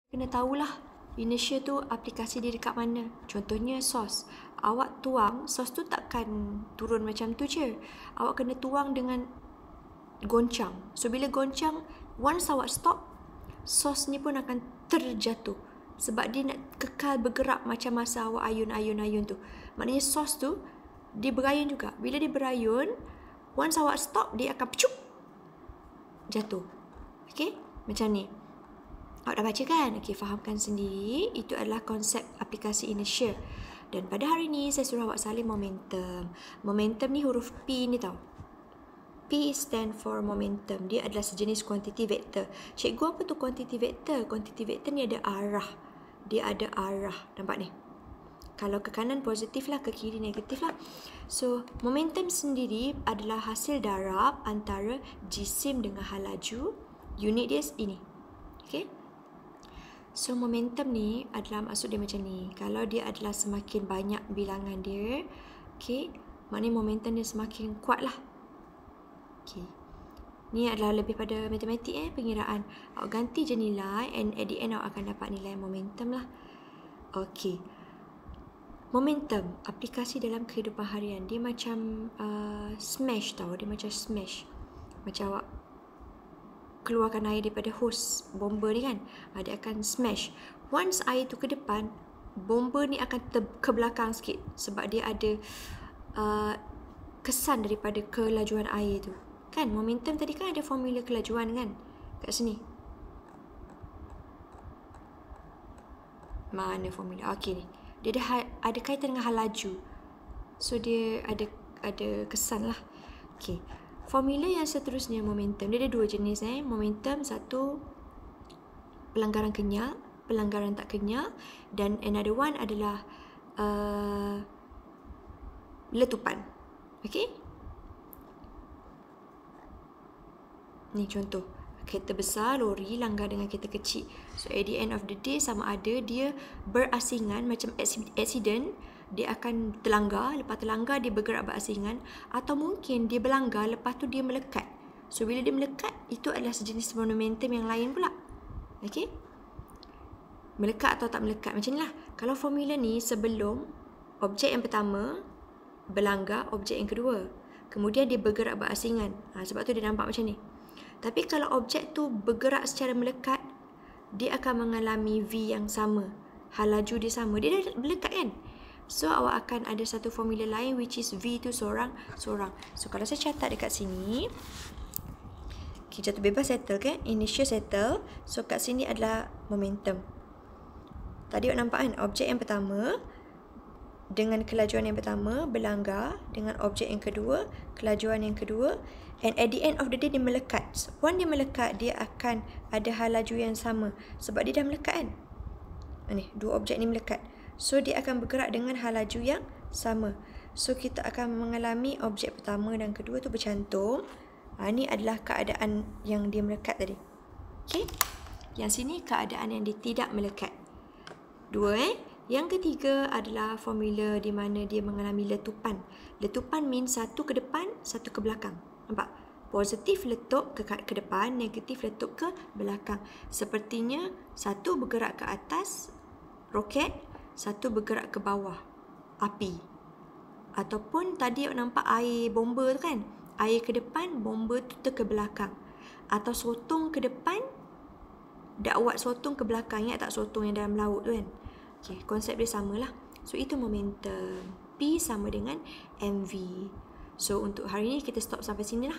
Kena tahulah inertia tu aplikasi dia dekat mana. Contohnya sos. Awak tuang, sos tu takkan turun macam tu je. Awak kena tuang dengan goncang. So bila goncang, once awak stop, sos ni pun akan terjatuh. Sebab dia nak kekal bergerak macam masa awak ayun tu. Maknanya sos tu, dia berayun juga. Bila dia berayun, once awak stop, dia akan pecup, jatuh. Okay? Macam ni. Awak dah baca kan? Okey, fahamkan sendiri. Itu adalah konsep aplikasi inertia. Dan pada hari ni, saya suruh awak salin momentum. Momentum ni huruf P ni tau. P stand for momentum. Dia adalah sejenis quantity vector. Cikgu, apa tu quantity vector? Quantity vector ni ada arah. Dia ada arah. Nampak ni? Kalau ke kanan positif lah, ke kiri negatif lah. So, momentum sendiri adalah hasil darab antara jisim dengan hal laju. Unit dia ini. Okay? So, momentum ni adalah maksud dia macam ni. Kalau dia adalah semakin banyak bilangan dia, okay, maknanya momentum dia semakin kuat lah. Okay. Ni adalah lebih pada matematik pengiraan. Awak ganti je nilai and at the end awak akan dapat nilai momentum lah. Okay. Momentum, aplikasi dalam kehidupan harian. Dia macam smash tau. Dia macam smash. Macam awak keluarkan air daripada hose bomba ni kan, dia akan smash. Once air tu ke depan, bomba ni akan ke belakang sikit sebab dia ada kesan daripada kelajuan air tu kan. Momentum tadi kan ada formula kelajuan kan kat sini. Mana formula? Okey ni, dia ada kaitan dengan hal laju, so dia ada kesan lah. Okey, formula yang seterusnya momentum. Dia ada dua jenis momentum. Satu, pelanggaran kenyal, pelanggaran tak kenyal. Dan another one adalah letupan. Okay? Ni contoh. Kereta besar, lori langgar dengan kereta kecil. So at the end of the day, sama ada dia berasingan macam accident, dia akan terlanggar, lepas terlanggar dia bergerak berasingan, atau mungkin dia berlanggar lepas tu dia melekat. So bila dia melekat, itu adalah sejenis momentum yang lain pula. Okey? Melekat atau tak melekat, macam ni lah. Kalau formula ni sebelum objek yang pertama berlanggar objek yang kedua, kemudian dia bergerak berasingan. Sebab tu dia nampak macam ni. Tapi kalau objek tu bergerak secara melekat, dia akan mengalami V yang sama. Hal laju dia sama. Dia dah melekat kan? So, awak akan ada satu formula lain which is V tu seorang. So, kalau saya catat dekat sini, okay, jatuh bebas settle kan? Inertia settle. So, kat sini adalah momentum. Tadi awak nampak kan? Objek yang pertama dengan kelajuan yang pertama berlanggar dengan objek yang kedua, kelajuan yang kedua, and at the end of the day dia melekat. Once dia melekat, dia akan ada hal laju yang sama sebab dia dah melekat kan? Ni, dua objek ni melekat. So, dia akan bergerak dengan hal laju yang sama. So, kita akan mengalami objek pertama dan kedua tu bercantum. Ni adalah keadaan yang dia melekat tadi. Okay? Yang sini keadaan yang dia tidak melekat. Dua Yang ketiga adalah formula di mana dia mengalami letupan. Letupan means satu ke depan, satu ke belakang. Nampak? Positif letup ke depan, negatif letup ke belakang. Sepertinya satu bergerak ke atas, roket, satu bergerak ke bawah, api. Ataupun tadi awak nampak air bomba tu kan? Air ke depan, bomba tu ke belakang. Atau sotong ke depan, dakwat sotong ke belakang. Ingat tak sotong yang dalam laut tu kan? Okay, konsep dia samalah. So, itu momentum. P sama dengan MV. So, untuk hari ni kita stop sampai sini lah.